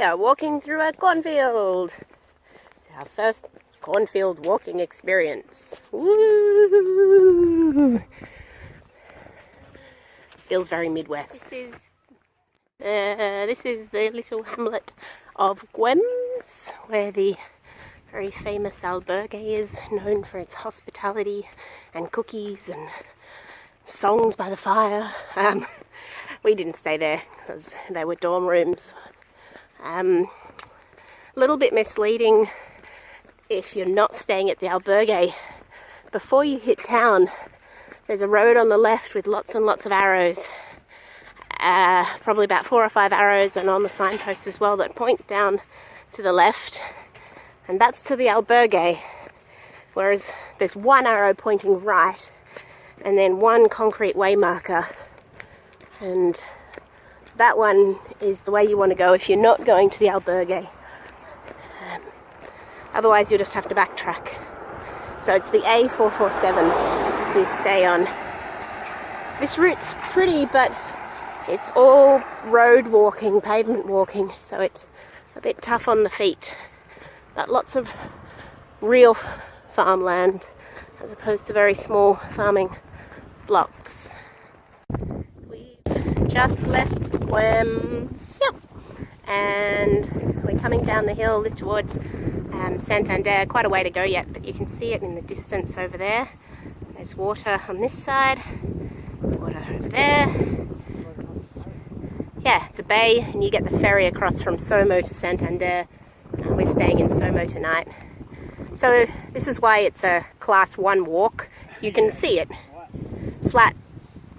are walking through a cornfield. It's our first cornfield walking experience. Woo! Feels very Midwest. This is the little hamlet of Gwem's, where the very famous albergue is, known for its hospitality and cookies and songs by the fire. We didn't stay there because they were dorm rooms. A little bit misleading if you're not staying at the albergue. Before you hit town, there's a road on the left with lots and lots of arrows. Probably about 4 or 5 arrows, and on the signpost as well, that point down to the left. And that's to the albergue. Whereas there's one arrow pointing right, and then one concrete way marker. And that one is the way you want to go if you're not going to the albergue. Otherwise you'll just have to backtrack. So it's the A447 you stay on. This route's pretty, but it's all road walking, pavement walking, so it's a bit tough on the feet. But lots of real farmland as opposed to very small farming blocks. We've just left Gwem's, and we're coming down the hill towards Santander. Quite a way to go yet, but you can see it in the distance over there. There's water on this side, water over there. Yeah, it's a bay, and you get the ferry across from Somo to Santander. We're staying in Somo tonight. So this is why it's a class 1 walk. You can see it. Flat,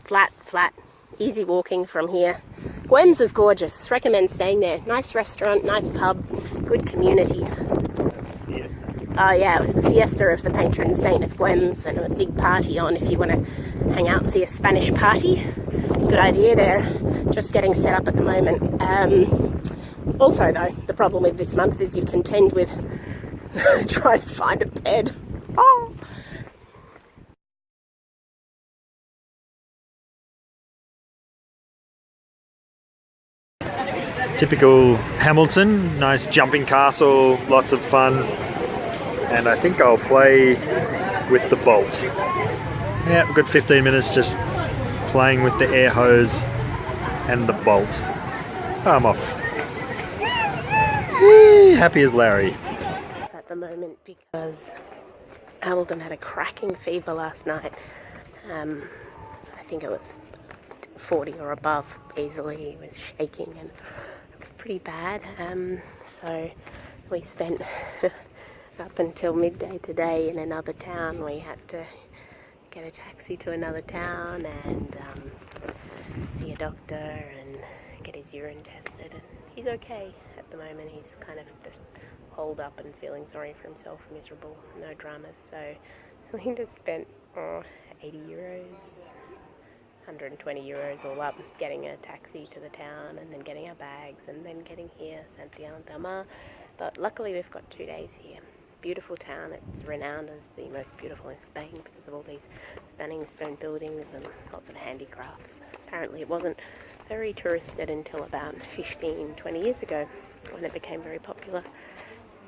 flat, flat. Easy walking from here. Gwem's is gorgeous. Recommend staying there. Nice restaurant, nice pub, good community. Oh yeah, it was the fiesta of the patron saint of Gwem's, and a big party on if you want to hang out and see a Spanish party. Good idea there. Just getting set up at the moment. Also though, the problem with this month is you contend with trying to find a bed. Oh. Typical Hamilton, nice jumping castle, lots of fun, and I think I'll play with the bolt. Yeah, a good 15 minutes just playing with the air hose and the bolt. I'm off. Happy as Larry. At the moment because Hamilton had a cracking fever last night. I think it was 40 or above easily. He was shaking and it was pretty bad. So we spent up until midday today in another town. We had to get a taxi to another town and see a doctor and get his urine tested, and he's okay at the moment. He's kind of just holed up and feeling sorry for himself, miserable, no dramas. So we just spent 80 euros, 120 euros all up, getting a taxi to the town and then getting our bags and then getting here, Santillana. But luckily we've got 2 days here. Beautiful town. It's renowned as the most beautiful in Spain because of all these stunning stone buildings and lots of handicrafts. Apparently it wasn't very touristed until about 15-20 years ago when it became very popular.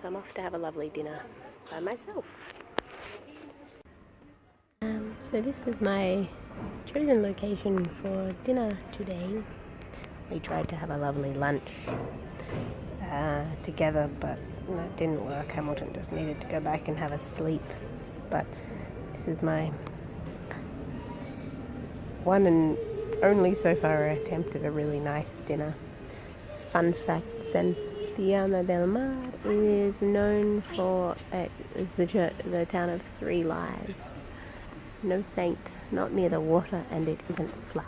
So I'm off to have a lovely dinner by myself. So this is my chosen location for dinner today. We tried to have a lovely lunch together, but that didn't work. Hamilton just needed to go back and have a sleep. But this is my one and only so far attempt at a really nice dinner. Fun fact, Santillana del Mar is known for the town of 3 lives. No saint, not near the water, and it isn't flat.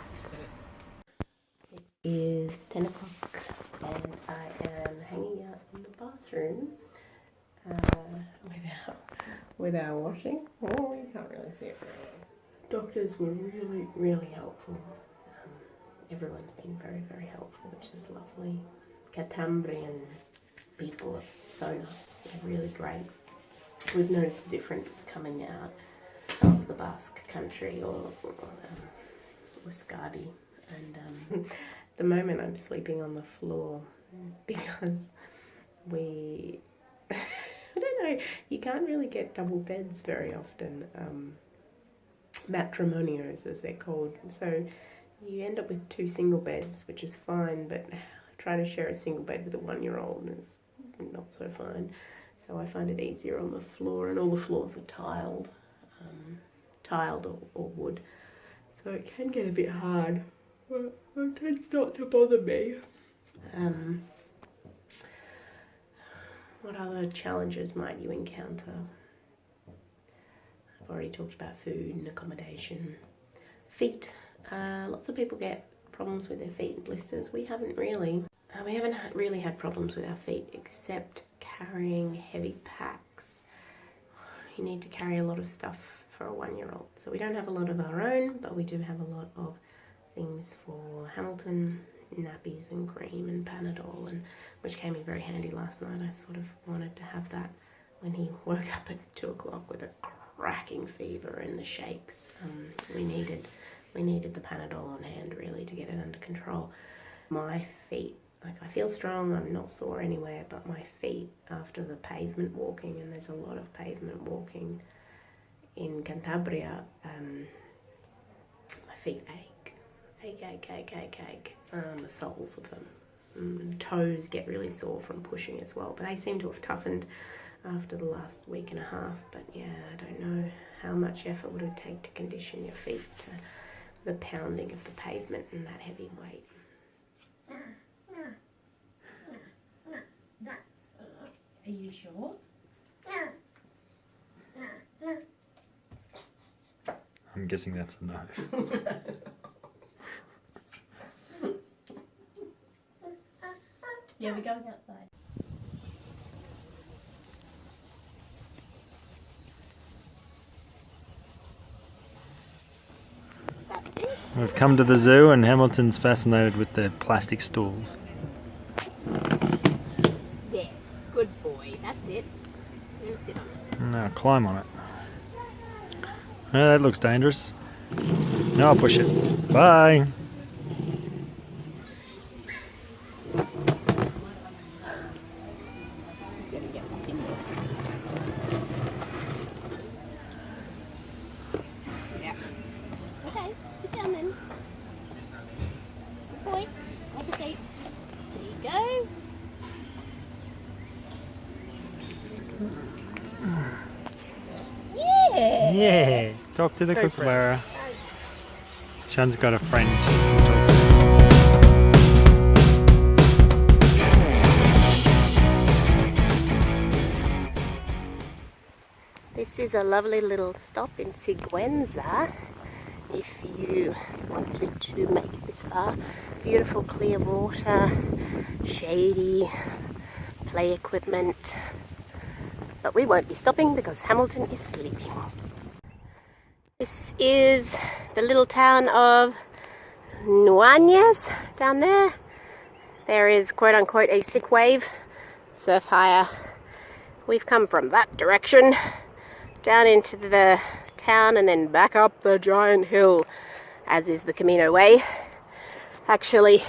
It is 10 o'clock and I am hanging out in the bathroom without washing. Oh, you can't really see it very well. Doctors were really helpful. Everyone's been very helpful, which is lovely. Cantabrian people are so nice. They're really great. We've noticed the difference coming out of the Basque country or Euskadi, and the moment I'm sleeping on the floor because we, I don't know, you can't really get double beds very often, matrimonios as they're called. So you end up with 2 single beds, which is fine, but trying to share a single bed with a 1-year-old is not so fine. So I find it easier on the floor, and all the floors are tiled or wood. So it can get a bit hard, but it tends not to bother me. What other challenges might you encounter? I've already talked about food and accommodation. Feet. Lots of people get problems with their feet and blisters. We haven't really. We haven't really had problems with our feet, except carrying heavy packs. You need to carry a lot of stuff for a 1-year-old. So we don't have a lot of our own, but we do have a lot of things for Hamilton, nappies and cream and Panadol, and which came in very handy last night. I sort of wanted to have that when he woke up at 2 o'clock with a cracking fever and the shakes. We needed the Panadol on hand really to get it under control. My feet, like, I feel strong, I'm not sore anywhere, but my feet after the pavement walking, and there's a lot of pavement walking in Cantabria, my feet ache. The soles of them. Toes get really sore from pushing as well, but they seem to have toughened after the last week and a half. But yeah, I don't know how much effort would it take to condition your feet to the pounding of the pavement and that heavy weight. Are you sure? I'm guessing that's a no. Yeah, we're going outside. We've come to the zoo and Hamilton's fascinated with the plastic stools. There, good boy, that's it. You're gonna sit on it. No, climb on it. Oh, that looks dangerous. No, I'll push it. Bye. Yeah. Okay, sit down then. Good boy, have a seat. There you go. Yeah. Yeah. Talk to the Go for it. kookaburra. Sean's got a friend. This is a lovely little stop in Sigüenza if you wanted to make it this far. Beautiful clear water, shady, play equipment. But we won't be stopping because Hamilton is sleeping. This is the little town of Noja down there. There is quote unquote a sick wave, surf hire. We've come from that direction down into the town and then back up the giant hill, as is the Camino way. Actually,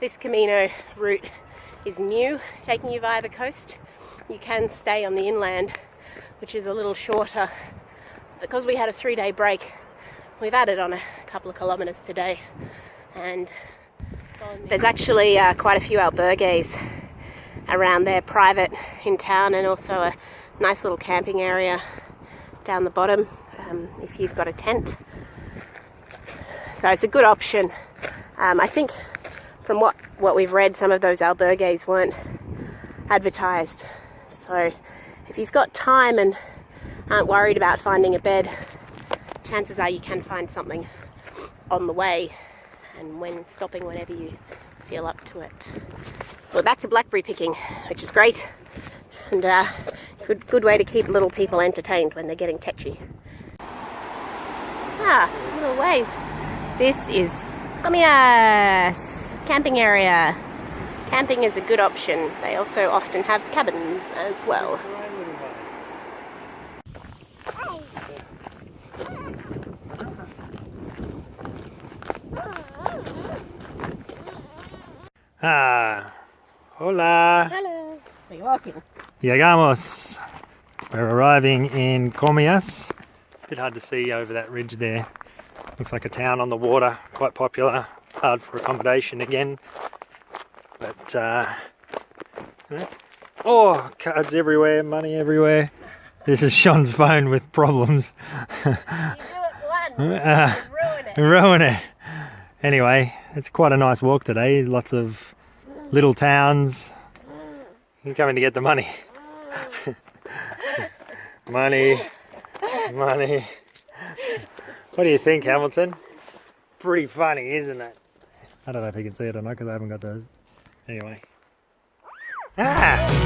this Camino route is new, taking you via the coast. You can stay on the inland, which is a little shorter. Because we had a 3-day break, we've added on a couple of kilometres today, and there's actually quite a few albergues around there, private in town, and also a nice little camping area down the bottom if you've got a tent. So it's a good option. I think from what we've read, some of those albergues weren't advertised. So if you've got time and aren't worried about finding a bed, chances are you can find something on the way and when stopping whenever you feel up to it. We're back to blackberry picking, which is great, and good way to keep little people entertained when they're getting tetchy. A little wave. This is Comillas camping area. Camping is a good option. They also often have cabins as well. Ah, hola. Hello. Are you walking? Llegamos. We're arriving in Comillas. Bit hard to see over that ridge there. Looks like a town on the water, quite popular. Hard for accommodation again. But, oh, cards everywhere, money everywhere. This is Sean's phone with problems. You do it once, you ruin it. Ruin it. Anyway, it's quite a nice walk today. Lots of little towns. You're coming to get the money. Money. What do you think, Hamilton? Pretty funny, isn't it? I don't know if you can see it or not because I haven't got those. Anyway. Ah!